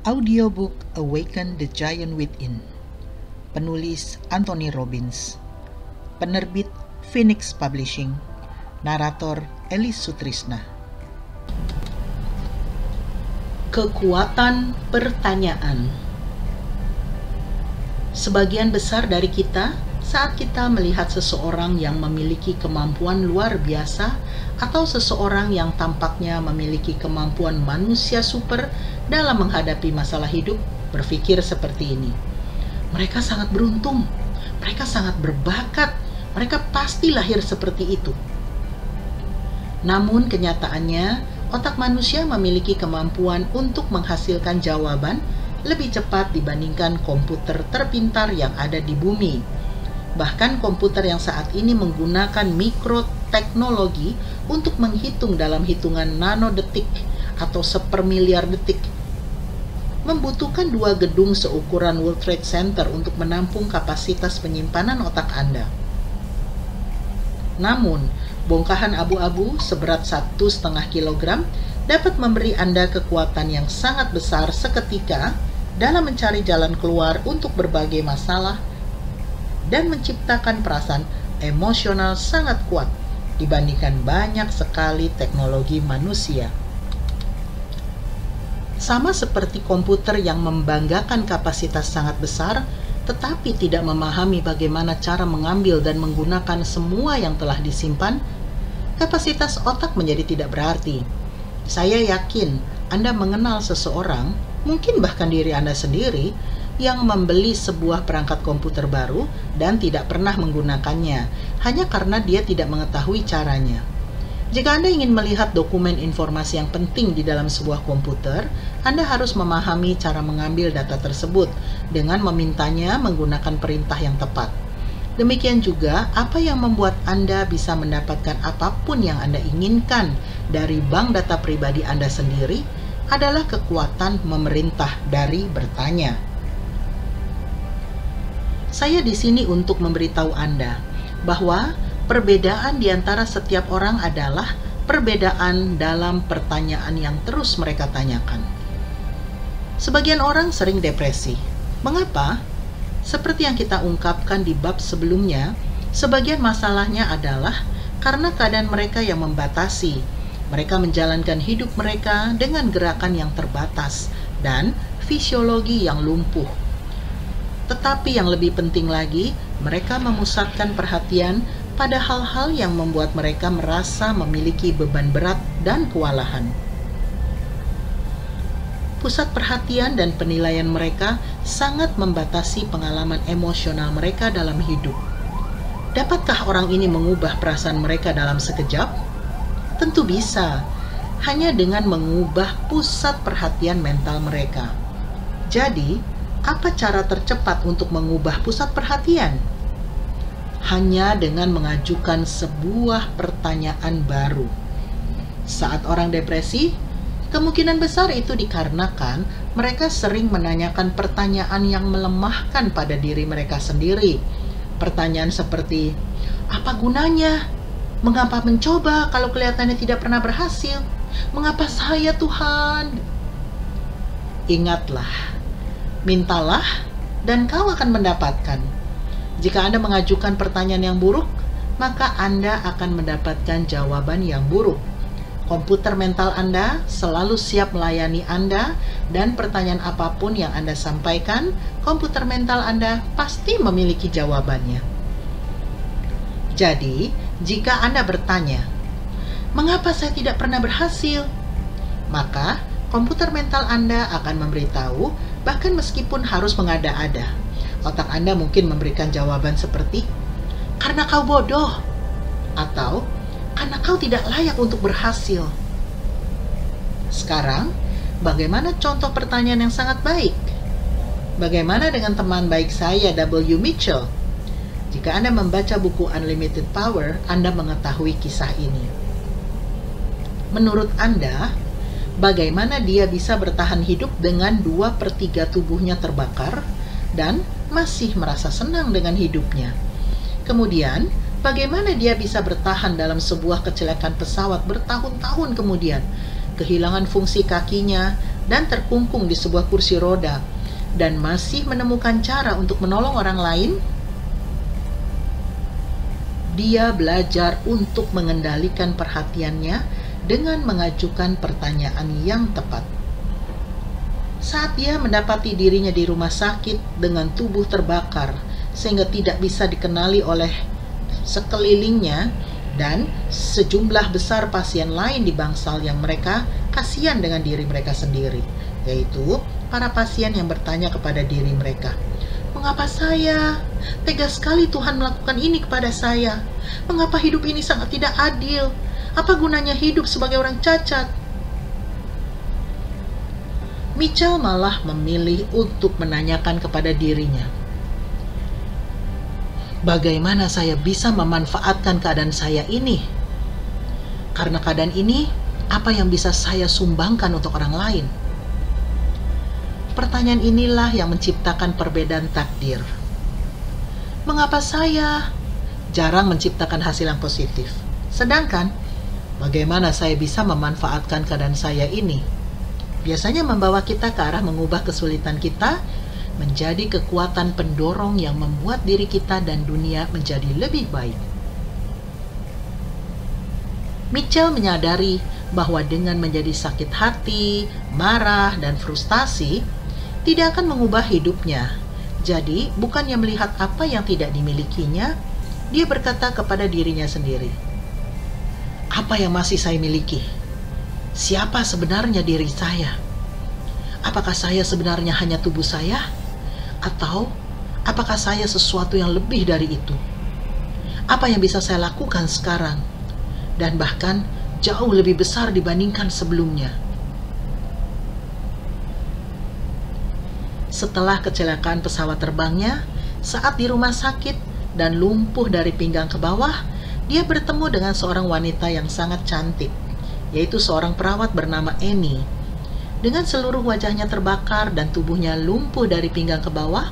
Audiobook Awaken the Giant Within. Penulis Anthony Robbins. Penerbit Phoenix Publishing. Narator Elis Sutrisna. Kekuatan pertanyaan. Sebagian besar dari kita, saat kita melihat seseorang yang memiliki kemampuan luar biasa atau seseorang yang tampaknya memiliki kemampuan manusia super dalam menghadapi masalah hidup, berpikir seperti ini. Mereka sangat beruntung, mereka sangat berbakat, mereka pasti lahir seperti itu. Namun kenyataannya, otak manusia memiliki kemampuan untuk menghasilkan jawaban lebih cepat dibandingkan komputer terpintar yang ada di bumi. Bahkan komputer yang saat ini menggunakan mikroteknologi untuk menghitung dalam hitungan nanodetik atau sepermiliar detik membutuhkan 2 gedung seukuran World Trade Center untuk menampung kapasitas penyimpanan otak Anda. Namun, bongkahan abu-abu seberat 1,5 kg dapat memberi Anda kekuatan yang sangat besar seketika dalam mencari jalan keluar untuk berbagai masalah dan menciptakan perasaan emosional sangat kuat dibandingkan banyak sekali teknologi manusia. Sama seperti komputer yang membanggakan kapasitas sangat besar, tetapi tidak memahami bagaimana cara mengambil dan menggunakan semua yang telah disimpan, kapasitas otak menjadi tidak berarti. Saya yakin Anda mengenal seseorang, mungkin bahkan diri Anda sendiri, yang membeli sebuah perangkat komputer baru dan tidak pernah menggunakannya, hanya karena dia tidak mengetahui caranya. Jika Anda ingin melihat dokumen informasi yang penting di dalam sebuah komputer, Anda harus memahami cara mengambil data tersebut dengan memintanya menggunakan perintah yang tepat. Demikian juga, apa yang membuat Anda bisa mendapatkan apapun yang Anda inginkan dari bank data pribadi Anda sendiri adalah kekuatan memerintah dari bertanya. Saya di sini untuk memberitahu Anda bahwa perbedaan di antara setiap orang adalah perbedaan dalam pertanyaan yang terus mereka tanyakan. Sebagian orang sering depresi. Mengapa? Seperti yang kita ungkapkan di bab sebelumnya, sebagian masalahnya adalah karena keadaan mereka yang membatasi. Mereka menjalankan hidup mereka dengan gerakan yang terbatas dan fisiologi yang lumpuh. Tetapi yang lebih penting lagi, mereka memusatkan perhatian pada hal-hal yang membuat mereka merasa memiliki beban berat dan kewalahan. Pusat perhatian dan penilaian mereka sangat membatasi pengalaman emosional mereka dalam hidup. Dapatkah orang ini mengubah perasaan mereka dalam sekejap? Tentu bisa, hanya dengan mengubah pusat perhatian mental mereka. Jadi, apa cara tercepat untuk mengubah pusat perhatian? Hanya dengan mengajukan sebuah pertanyaan baru. Saat orang depresi, kemungkinan besar itu dikarenakan mereka sering menanyakan pertanyaan yang melemahkan pada diri mereka sendiri. Pertanyaan seperti, apa gunanya? Mengapa mencoba kalau kelihatannya tidak pernah berhasil? Mengapa saya, Tuhan? Ingatlah, mintalah dan kau akan mendapatkan. Jika Anda mengajukan pertanyaan yang buruk, maka Anda akan mendapatkan jawaban yang buruk. Komputer mental Anda selalu siap melayani Anda, dan pertanyaan apapun yang Anda sampaikan, komputer mental Anda pasti memiliki jawabannya. Jadi, jika Anda bertanya, mengapa saya tidak pernah berhasil? Maka, komputer mental Anda akan memberitahu, bahkan meskipun harus mengada-ada. Otak Anda mungkin memberikan jawaban seperti, karena kau bodoh, atau karena kau tidak layak untuk berhasil. Sekarang, bagaimana contoh pertanyaan yang sangat baik? Bagaimana dengan teman baik saya, W. Mitchell? Jika Anda membaca buku Unlimited Power, Anda mengetahui kisah ini. Menurut Anda, bagaimana dia bisa bertahan hidup dengan 2/3 tubuhnya terbakar dan masih merasa senang dengan hidupnya? Kemudian, bagaimana dia bisa bertahan dalam sebuah kecelakaan pesawat bertahun-tahun kemudian, kehilangan fungsi kakinya, dan terkungkung di sebuah kursi roda dan masih menemukan cara untuk menolong orang lain, dia belajar untuk mengendalikan perhatiannya dengan mengajukan pertanyaan yang tepat. Saat dia mendapati dirinya di rumah sakit dengan tubuh terbakar sehingga tidak bisa dikenali oleh sekelilingnya, dan sejumlah besar pasien lain di bangsal yang mereka kasihan dengan diri mereka sendiri, yaitu para pasien yang bertanya kepada diri mereka, "Mengapa saya? Tega sekali Tuhan melakukan ini kepada saya. Mengapa hidup ini sangat tidak adil? Apa gunanya hidup sebagai orang cacat?" Mitchell malah memilih untuk menanyakan kepada dirinya, bagaimana saya bisa memanfaatkan keadaan saya ini? Karena keadaan ini, apa yang bisa saya sumbangkan untuk orang lain? Pertanyaan inilah yang menciptakan perbedaan takdir. Mengapa saya jarang menciptakan hasil yang positif? Sedangkan, bagaimana saya bisa memanfaatkan keadaan saya ini? Biasanya membawa kita ke arah mengubah kesulitan kita menjadi kekuatan pendorong yang membuat diri kita dan dunia menjadi lebih baik. Mitchell menyadari bahwa dengan menjadi sakit hati, marah, dan frustasi, tidak akan mengubah hidupnya. Jadi, bukannya melihat apa yang tidak dimilikinya, dia berkata kepada dirinya sendiri, apa yang masih saya miliki? Siapa sebenarnya diri saya? Apakah saya sebenarnya hanya tubuh saya? Atau apakah saya sesuatu yang lebih dari itu? Apa yang bisa saya lakukan sekarang? Dan bahkan jauh lebih besar dibandingkan sebelumnya. Setelah kecelakaan pesawat terbangnya, saat di rumah sakit dan lumpuh dari pinggang ke bawah, dia bertemu dengan seorang wanita yang sangat cantik, yaitu seorang perawat bernama Annie. Dengan seluruh wajahnya terbakar dan tubuhnya lumpuh dari pinggang ke bawah,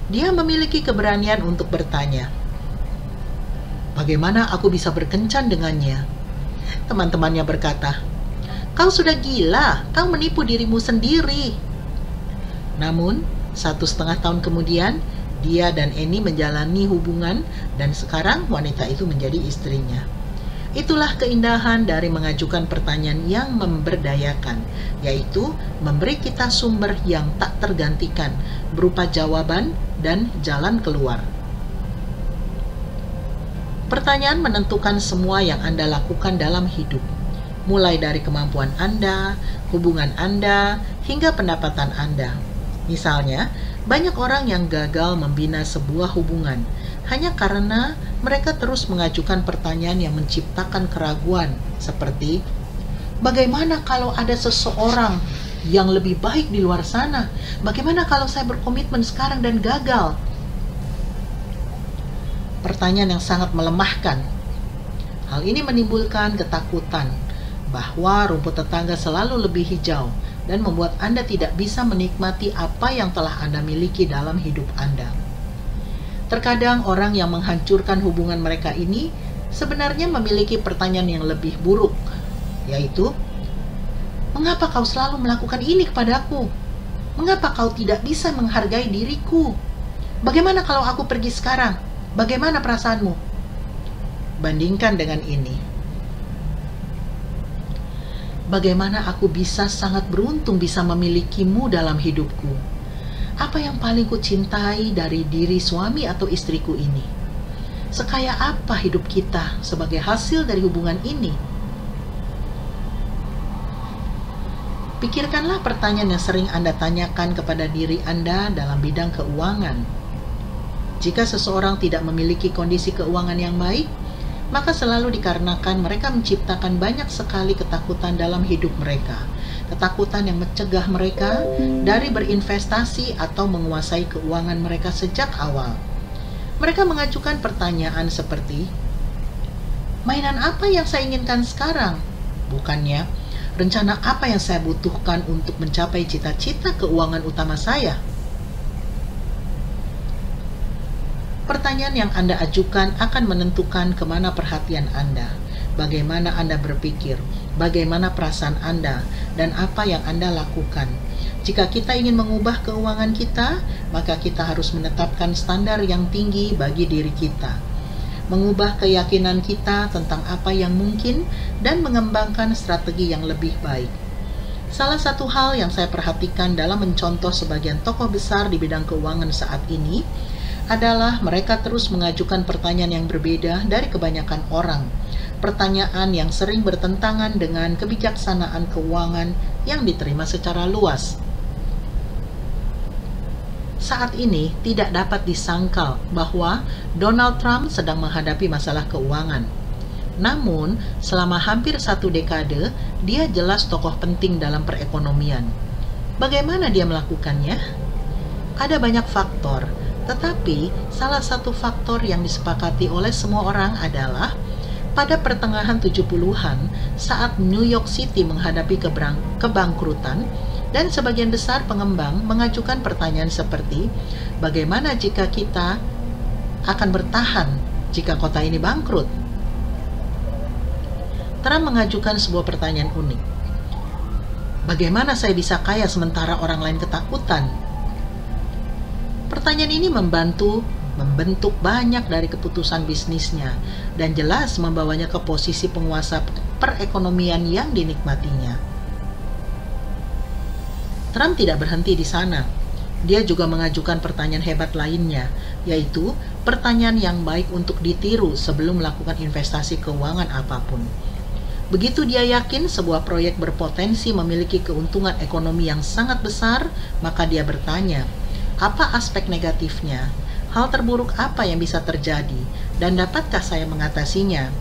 dia memiliki keberanian untuk bertanya, bagaimana aku bisa berkencan dengannya? Teman-temannya berkata, kau sudah gila, kau menipu dirimu sendiri. Namun, 1,5 tahun kemudian, dia dan Annie menjalani hubungan dan sekarang wanita itu menjadi istrinya. Itulah keindahan dari mengajukan pertanyaan yang memberdayakan, yaitu memberi kita sumber yang tak tergantikan, berupa jawaban dan jalan keluar. Pertanyaan menentukan semua yang Anda lakukan dalam hidup, mulai dari kemampuan Anda, hubungan Anda, hingga pendapatan Anda. Misalnya, banyak orang yang gagal membina sebuah hubungan hanya karena mereka terus mengajukan pertanyaan yang menciptakan keraguan, seperti, bagaimana kalau ada seseorang yang lebih baik di luar sana? Bagaimana kalau saya berkomitmen sekarang dan gagal? Pertanyaan yang sangat melemahkan. Hal ini menimbulkan ketakutan bahwa rumput tetangga selalu lebih hijau dan membuat Anda tidak bisa menikmati apa yang telah Anda miliki dalam hidup Anda. Terkadang orang yang menghancurkan hubungan mereka ini sebenarnya memiliki pertanyaan yang lebih buruk, yaitu, mengapa kau selalu melakukan ini kepadaku? Mengapa kau tidak bisa menghargai diriku? Bagaimana kalau aku pergi sekarang? Bagaimana perasaanmu? Bandingkan dengan ini. Bagaimana aku bisa sangat beruntung bisa memilikimu dalam hidupku? Apa yang paling kucintai dari diri suami atau istriku ini? Sekaya apa hidup kita sebagai hasil dari hubungan ini? Pikirkanlah pertanyaan yang sering Anda tanyakan kepada diri Anda dalam bidang keuangan. Jika seseorang tidak memiliki kondisi keuangan yang baik, maka selalu dikarenakan mereka menciptakan banyak sekali ketakutan dalam hidup mereka. Ketakutan yang mencegah mereka dari berinvestasi atau menguasai keuangan mereka sejak awal. Mereka mengajukan pertanyaan seperti, mainan apa yang saya inginkan sekarang? Bukannya, rencana apa yang saya butuhkan untuk mencapai cita-cita keuangan utama saya? Pertanyaan yang Anda ajukan akan menentukan kemana perhatian Anda, bagaimana Anda berpikir, bagaimana perasaan Anda, dan apa yang Anda lakukan. Jika kita ingin mengubah keuangan kita, maka kita harus menetapkan standar yang tinggi bagi diri kita, mengubah keyakinan kita tentang apa yang mungkin, dan mengembangkan strategi yang lebih baik. Salah satu hal yang saya perhatikan dalam mencontoh sebagian tokoh besar di bidang keuangan saat ini adalah mereka terus mengajukan pertanyaan yang berbeda dari kebanyakan orang. Pertanyaan yang sering bertentangan dengan kebijaksanaan keuangan yang diterima secara luas. Saat ini tidak dapat disangkal bahwa Donald Trump sedang menghadapi masalah keuangan. Namun, selama hampir 1 dekade, dia jelas tokoh penting dalam perekonomian. Bagaimana dia melakukannya? Ada banyak faktor, tetapi salah satu faktor yang disepakati oleh semua orang adalah pada pertengahan 70-an saat New York City menghadapi kebangkrutan, dan sebagian besar pengembang mengajukan pertanyaan seperti, bagaimana jika kita akan bertahan jika kota ini bangkrut? Trump mengajukan sebuah pertanyaan unik. Bagaimana saya bisa kaya sementara orang lain ketakutan? Pertanyaan ini membentuk banyak dari keputusan bisnisnya dan jelas membawanya ke posisi penguasa perekonomian yang dinikmatinya. Trump tidak berhenti di sana. Dia juga mengajukan pertanyaan hebat lainnya, yaitu pertanyaan yang baik untuk ditiru sebelum melakukan investasi keuangan apapun. Begitu dia yakin sebuah proyek berpotensi memiliki keuntungan ekonomi yang sangat besar, maka dia bertanya, apa aspek negatifnya? Hal terburuk apa yang bisa terjadi? Dan dapatkah saya mengatasinya?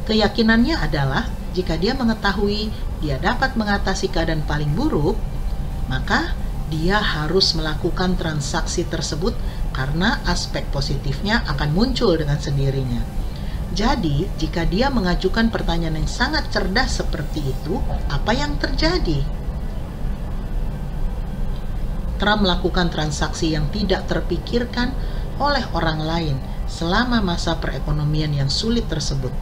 Keyakinannya adalah, jika dia mengetahui dia dapat mengatasi keadaan paling buruk, maka dia harus melakukan transaksi tersebut karena aspek positifnya akan muncul dengan sendirinya. Jadi, jika dia mengajukan pertanyaan yang sangat cerdas seperti itu, apa yang terjadi? Trump melakukan transaksi yang tidak terpikirkan oleh orang lain selama masa perekonomian yang sulit tersebut.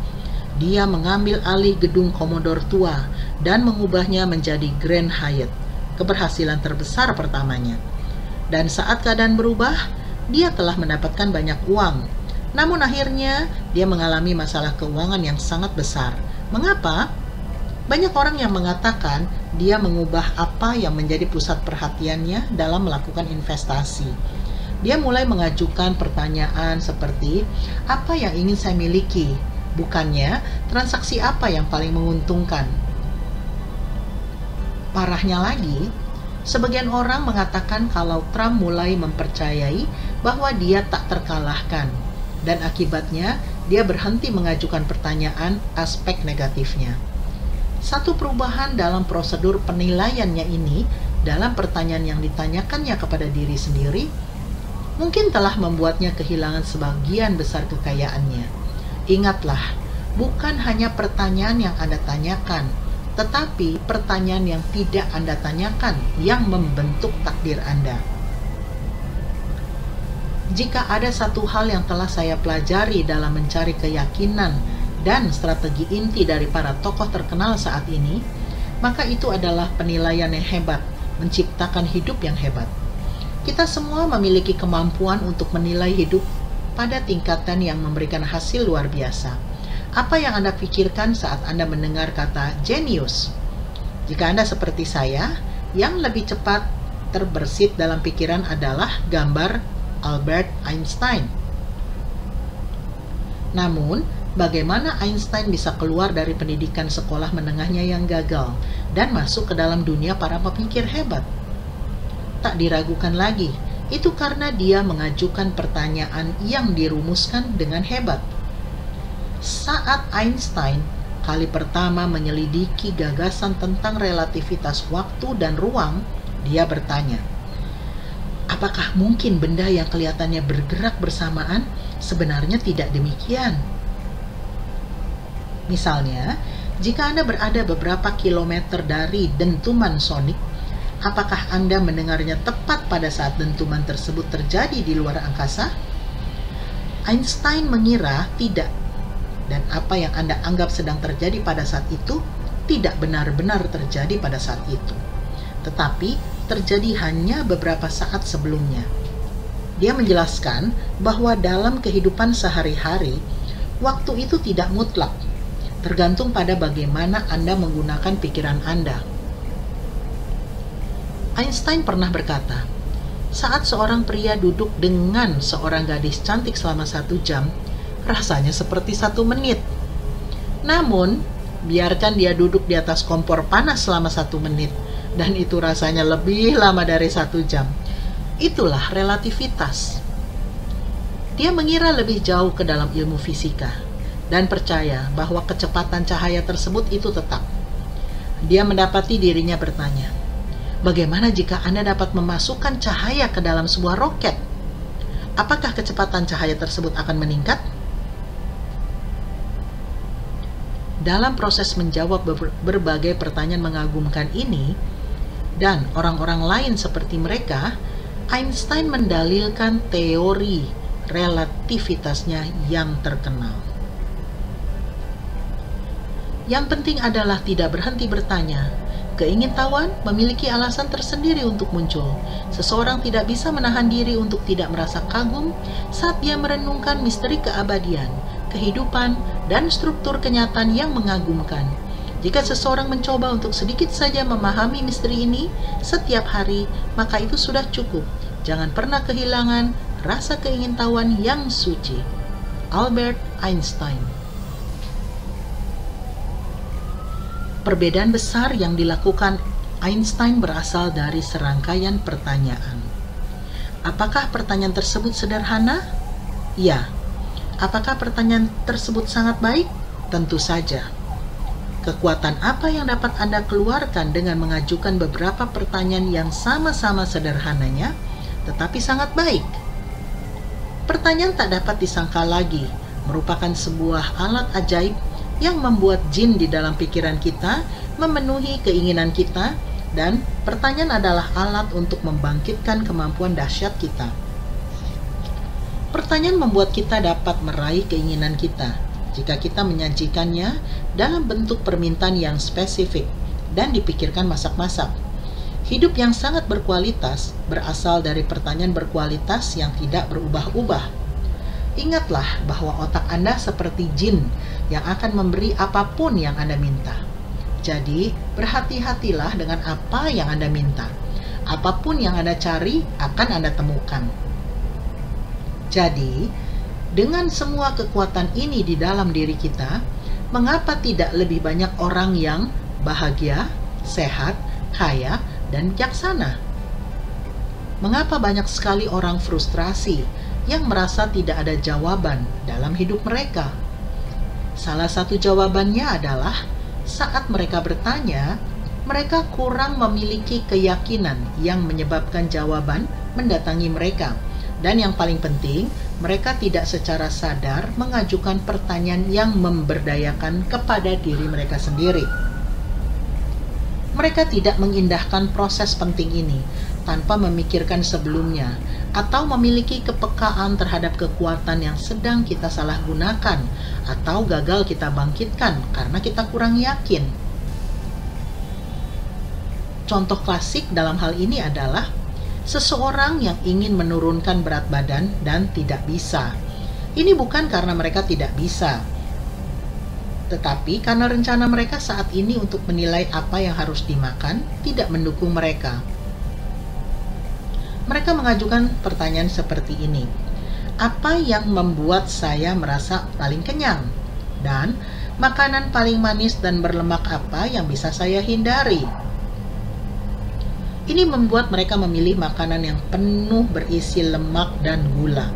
Dia mengambil alih gedung Commodore tua dan mengubahnya menjadi Grand Hyatt, keberhasilan terbesar pertamanya. Dan saat keadaan berubah, dia telah mendapatkan banyak uang. Namun akhirnya, dia mengalami masalah keuangan yang sangat besar. Mengapa? Banyak orang yang mengatakan dia mengubah apa yang menjadi pusat perhatiannya dalam melakukan investasi. Dia mulai mengajukan pertanyaan seperti, apa yang ingin saya miliki? Bukannya, transaksi apa yang paling menguntungkan? Parahnya lagi, sebagian orang mengatakan kalau Trump mulai mempercayai bahwa dia tak terkalahkan. Dan akibatnya, dia berhenti mengajukan pertanyaan aspek negatifnya. Satu perubahan dalam prosedur penilaiannya ini, dalam pertanyaan yang ditanyakannya kepada diri sendiri, mungkin telah membuatnya kehilangan sebagian besar kekayaannya. Ingatlah, bukan hanya pertanyaan yang Anda tanyakan, tetapi pertanyaan yang tidak Anda tanyakan yang membentuk takdir Anda. Jika ada satu hal yang telah saya pelajari dalam mencari keyakinan dan strategi inti dari para tokoh terkenal saat ini, maka itu adalah penilaian yang hebat, menciptakan hidup yang hebat. Kita semua memiliki kemampuan untuk menilai hidup pada tingkatan yang memberikan hasil luar biasa. Apa yang Anda pikirkan saat Anda mendengar kata jenius? Jika Anda seperti saya, yang lebih cepat terbersit dalam pikiran adalah gambar Albert Einstein. Namun, bagaimana Einstein bisa keluar dari pendidikan sekolah menengahnya yang gagal dan masuk ke dalam dunia para pemikir hebat? Tak diragukan lagi, itu karena dia mengajukan pertanyaan yang dirumuskan dengan hebat. Saat Einstein kali pertama menyelidiki gagasan tentang relativitas waktu dan ruang, dia bertanya, apakah mungkin benda yang kelihatannya bergerak bersamaan sebenarnya tidak demikian? Misalnya, jika Anda berada beberapa kilometer dari dentuman sonik, apakah Anda mendengarnya tepat pada saat dentuman tersebut terjadi di luar angkasa? Einstein mengira tidak. dan apa yang Anda anggap sedang terjadi pada saat itu tidak benar-benar terjadi pada saat itu, tetapi terjadi hanya beberapa saat sebelumnya. Dia menjelaskan bahwa dalam kehidupan sehari-hari, waktu itu tidak mutlak, tergantung pada bagaimana Anda menggunakan pikiran Anda. Einstein pernah berkata, saat seorang pria duduk dengan seorang gadis cantik selama 1 jam, rasanya seperti 1 menit. Namun, biarkan dia duduk di atas kompor panas selama 1 menit, dan itu rasanya lebih lama dari 1 jam. Itulah relativitas. Dia mengira lebih jauh ke dalam ilmu fisika, dan percaya bahwa kecepatan cahaya tersebut itu tetap. Dia mendapati dirinya bertanya, bagaimana jika Anda dapat memasukkan cahaya ke dalam sebuah roket? Apakah kecepatan cahaya tersebut akan meningkat? Dalam proses menjawab berbagai pertanyaan mengagumkan ini, dan orang-orang lain seperti mereka, Einstein mendalilkan teori relativitasnya yang terkenal. Yang penting adalah tidak berhenti bertanya. Keingintahuan memiliki alasan tersendiri untuk muncul. Seseorang tidak bisa menahan diri untuk tidak merasa kagum saat dia merenungkan misteri keabadian, kehidupan, dan struktur kenyataan yang mengagumkan. Jika seseorang mencoba untuk sedikit saja memahami misteri ini setiap hari, maka itu sudah cukup. Jangan pernah kehilangan rasa keingintahuan yang suci. Albert Einstein. Perbedaan besar yang dilakukan Einstein berasal dari serangkaian pertanyaan. Apakah pertanyaan tersebut sederhana? Ya. Apakah pertanyaan tersebut sangat baik? Tentu saja. Kekuatan apa yang dapat Anda keluarkan dengan mengajukan beberapa pertanyaan yang sama-sama sederhananya, tetapi sangat baik? Pertanyaan tak dapat disangka lagi, merupakan sebuah alat ajaib yang membuat jin di dalam pikiran kita memenuhi keinginan kita, dan pertanyaan adalah alat untuk membangkitkan kemampuan dahsyat kita. Pertanyaan membuat kita dapat meraih keinginan kita jika kita menyajikannya dalam bentuk permintaan yang spesifik dan dipikirkan masak-masak. Hidup yang sangat berkualitas berasal dari pertanyaan berkualitas yang tidak berubah-ubah. Ingatlah bahwa otak Anda seperti jin yang akan memberi apapun yang Anda minta. Jadi, berhati-hatilah dengan apa yang Anda minta. Apapun yang Anda cari akan Anda temukan. Jadi, dengan semua kekuatan ini di dalam diri kita, mengapa tidak lebih banyak orang yang bahagia, sehat, kaya, dan bijaksana? Mengapa banyak sekali orang frustrasi yang merasa tidak ada jawaban dalam hidup mereka? Salah satu jawabannya adalah saat mereka bertanya, mereka kurang memiliki keyakinan yang menyebabkan jawaban mendatangi mereka. Dan yang paling penting, mereka tidak secara sadar mengajukan pertanyaan yang memberdayakan kepada diri mereka sendiri. Mereka tidak mengindahkan proses penting ini tanpa memikirkan sebelumnya, atau memiliki kepekaan terhadap kekuatan yang sedang kita salah gunakan atau gagal kita bangkitkan karena kita kurang yakin. Contoh klasik dalam hal ini adalah seseorang yang ingin menurunkan berat badan dan tidak bisa. Ini bukan karena mereka tidak bisa, tetapi karena rencana mereka saat ini untuk menilai apa yang harus dimakan tidak mendukung mereka. Mereka mengajukan pertanyaan seperti ini. Apa yang membuat saya merasa paling kenyang? Dan makanan paling manis dan berlemak apa yang bisa saya hindari? Ini membuat mereka memilih makanan yang penuh berisi lemak dan gula.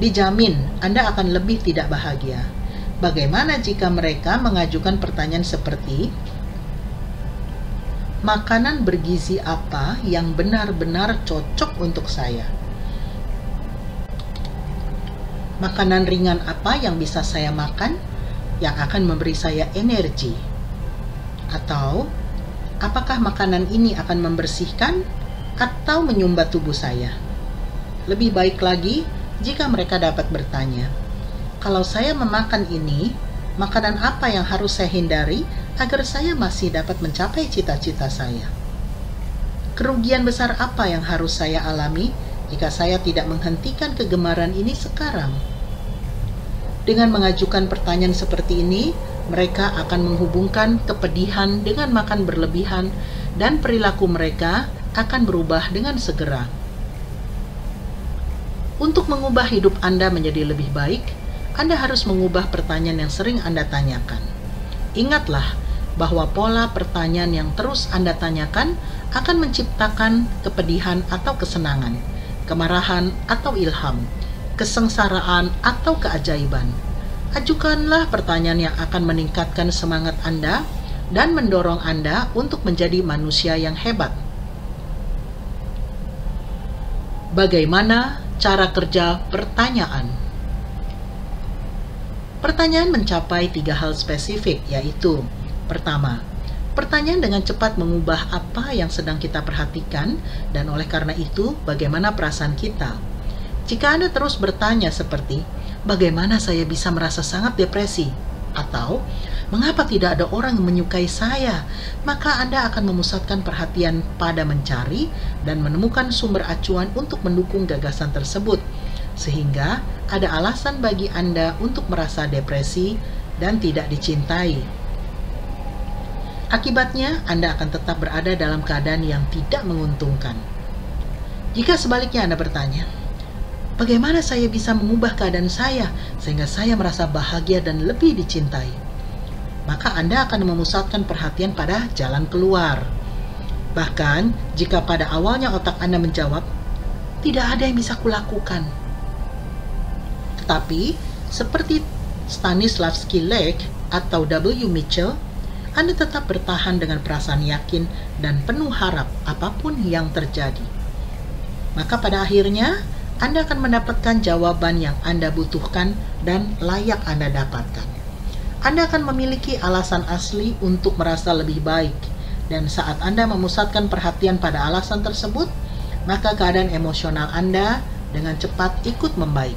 Dijamin Anda akan lebih tidak bahagia. Bagaimana jika mereka mengajukan pertanyaan seperti, makanan bergizi apa yang benar-benar cocok untuk saya? Makanan ringan apa yang bisa saya makan yang akan memberi saya energi? Atau apakah makanan ini akan membersihkan atau menyumbat tubuh saya? Lebih baik lagi jika mereka dapat bertanya, Kalau saya memakan ini, makanan apa yang harus saya hindari agar saya masih dapat mencapai cita-cita saya? Kerugian besar apa yang harus saya alami jika saya tidak menghentikan kegemaran ini sekarang? Dengan mengajukan pertanyaan seperti ini, mereka akan menghubungkan kepedihan dengan makan berlebihan dan perilaku mereka akan berubah dengan segera. Untuk mengubah hidup Anda menjadi lebih baik, Anda harus mengubah pertanyaan yang sering Anda tanyakan. Ingatlah bahwa pola pertanyaan yang terus Anda tanyakan akan menciptakan kepedihan atau kesenangan, kemarahan atau ilham, kesengsaraan atau keajaiban. Ajukanlah pertanyaan yang akan meningkatkan semangat Anda dan mendorong Anda untuk menjadi manusia yang hebat. Bagaimana cara kerja pertanyaan? Pertanyaan mencapai 3 hal spesifik, yaitu: pertama, pertanyaan dengan cepat mengubah apa yang sedang kita perhatikan, dan oleh karena itu, bagaimana perasaan kita. Jika Anda terus bertanya seperti, bagaimana saya bisa merasa sangat depresi? Atau, mengapa tidak ada orang yang menyukai saya? Maka Anda akan memusatkan perhatian pada mencari dan menemukan sumber acuan untuk mendukung gagasan tersebut, sehingga ada alasan bagi Anda untuk merasa depresi dan tidak dicintai. Akibatnya, Anda akan tetap berada dalam keadaan yang tidak menguntungkan. Jika sebaliknya Anda bertanya, bagaimana saya bisa mengubah keadaan saya sehingga saya merasa bahagia dan lebih dicintai? Maka Anda akan memusatkan perhatian pada jalan keluar. Bahkan, jika pada awalnya otak Anda menjawab, tidak ada yang bisa kulakukan. Tetapi, seperti Stanislavski Lek atau W. Mitchell, Anda tetap bertahan dengan perasaan yakin dan penuh harap apapun yang terjadi. Maka pada akhirnya, Anda akan mendapatkan jawaban yang Anda butuhkan dan layak Anda dapatkan. Anda akan memiliki alasan asli untuk merasa lebih baik, dan saat Anda memusatkan perhatian pada alasan tersebut, maka keadaan emosional Anda dengan cepat ikut membaik.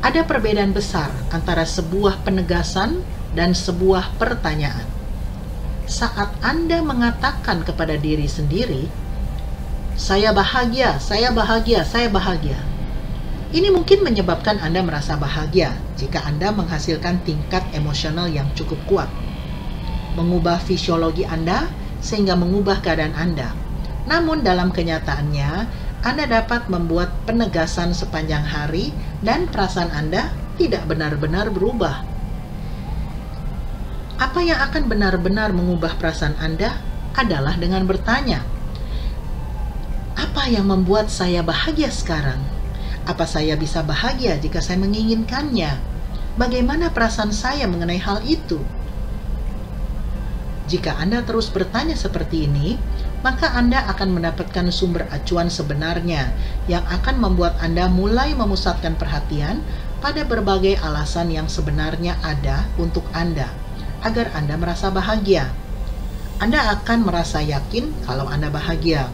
Ada perbedaan besar antara sebuah penegasan dan sebuah pertanyaan. Saat Anda mengatakan kepada diri sendiri, saya bahagia, saya bahagia, saya bahagia. Ini mungkin menyebabkan Anda merasa bahagia jika Anda menghasilkan tingkat emosional yang cukup kuat, mengubah fisiologi Anda sehingga mengubah keadaan Anda. Namun dalam kenyataannya, Anda dapat membuat penegasan sepanjang hari dan perasaan Anda tidak benar-benar berubah. Apa yang akan benar-benar mengubah perasaan Anda adalah dengan bertanya, apa yang membuat saya bahagia sekarang? Apa saya bisa bahagia jika saya menginginkannya? Bagaimana perasaan saya mengenai hal itu? Jika Anda terus bertanya seperti ini, maka Anda akan mendapatkan sumber acuan sebenarnya yang akan membuat Anda mulai memusatkan perhatian pada berbagai alasan yang sebenarnya ada untuk Anda, agar Anda merasa bahagia. Anda akan merasa yakin kalau Anda bahagia.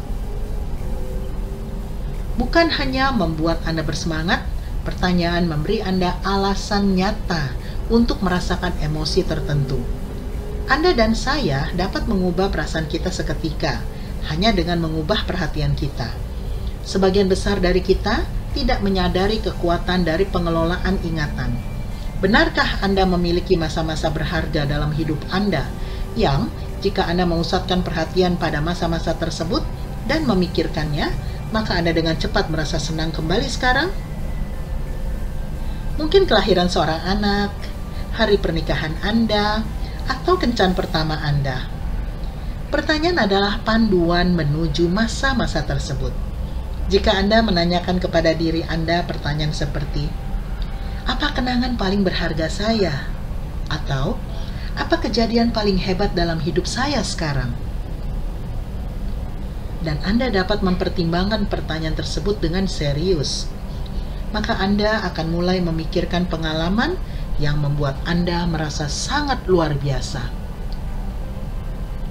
Bukan hanya membuat Anda bersemangat, pertanyaan memberi Anda alasan nyata untuk merasakan emosi tertentu. Anda dan saya dapat mengubah perasaan kita seketika, hanya dengan mengubah perhatian kita. Sebagian besar dari kita tidak menyadari kekuatan dari pengelolaan ingatan. Benarkah Anda memiliki masa-masa berharga dalam hidup Anda, yang jika Anda memusatkan perhatian pada masa-masa tersebut dan memikirkannya, maka Anda dengan cepat merasa senang kembali sekarang? Mungkin kelahiran seorang anak, hari pernikahan Anda, atau kencan pertama Anda. Pertanyaan adalah panduan menuju masa-masa tersebut. Jika Anda menanyakan kepada diri Anda pertanyaan seperti, apa kenangan paling berharga saya? Atau, apa kejadian paling hebat dalam hidup saya sekarang? Dan Anda dapat mempertimbangkan pertanyaan tersebut dengan serius, maka Anda akan mulai memikirkan pengalaman yang membuat Anda merasa sangat luar biasa.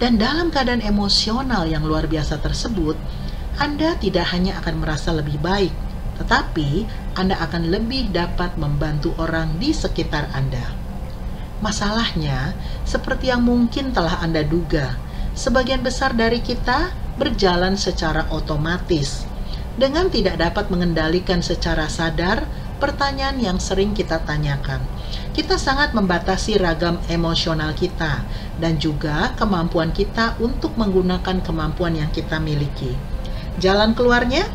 Dan dalam keadaan emosional yang luar biasa tersebut, Anda tidak hanya akan merasa lebih baik, tetapi Anda akan lebih dapat membantu orang di sekitar Anda. Masalahnya, seperti yang mungkin telah Anda duga, sebagian besar dari kita berjalan secara otomatis, dengan tidak dapat mengendalikan secara sadar pertanyaan yang sering kita tanyakan. Kita sangat membatasi ragam emosional kita dan juga kemampuan kita untuk menggunakan kemampuan yang kita miliki. Jalan keluarnya?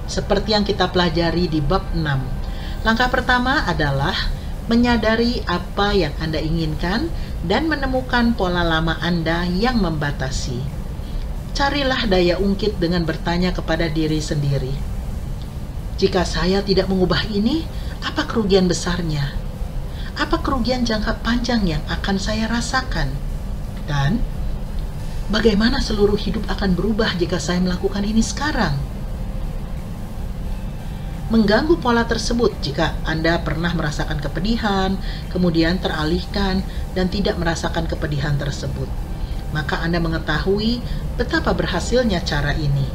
Seperti yang kita pelajari di bab 6. Langkah pertama adalah menyadari apa yang Anda inginkan dan menemukan pola lama Anda yang membatasi. Carilah daya ungkit dengan bertanya kepada diri sendiri. Jika saya tidak mengubah ini, apa kerugian besarnya? Apa kerugian jangka panjang yang akan saya rasakan? Dan bagaimana seluruh hidup akan berubah jika saya melakukan ini sekarang? Mengganggu pola tersebut jika Anda pernah merasakan kepedihan, kemudian teralihkan dan tidak merasakan kepedihan tersebut. Maka Anda mengetahui betapa berhasilnya cara ini.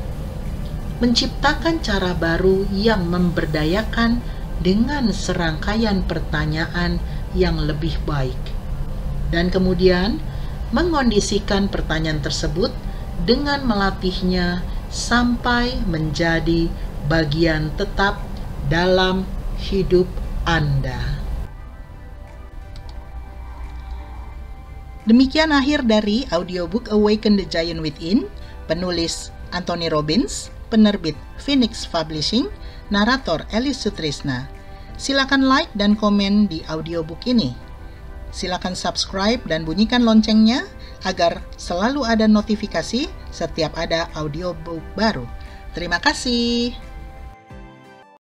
Menciptakan cara baru yang memberdayakan dengan serangkaian pertanyaan yang lebih baik. Dan kemudian mengondisikan pertanyaan tersebut dengan melatihnya sampai menjadi bagian tetap dalam hidup Anda. Demikian akhir dari audiobook Awaken the Giant Within, penulis Anthony Robbins, penerbit Phoenix Publishing, narator Elis Sutrisna. Silakan like dan komen di audiobook ini. Silakan subscribe dan bunyikan loncengnya agar selalu ada notifikasi setiap ada audiobook baru. Terima kasih.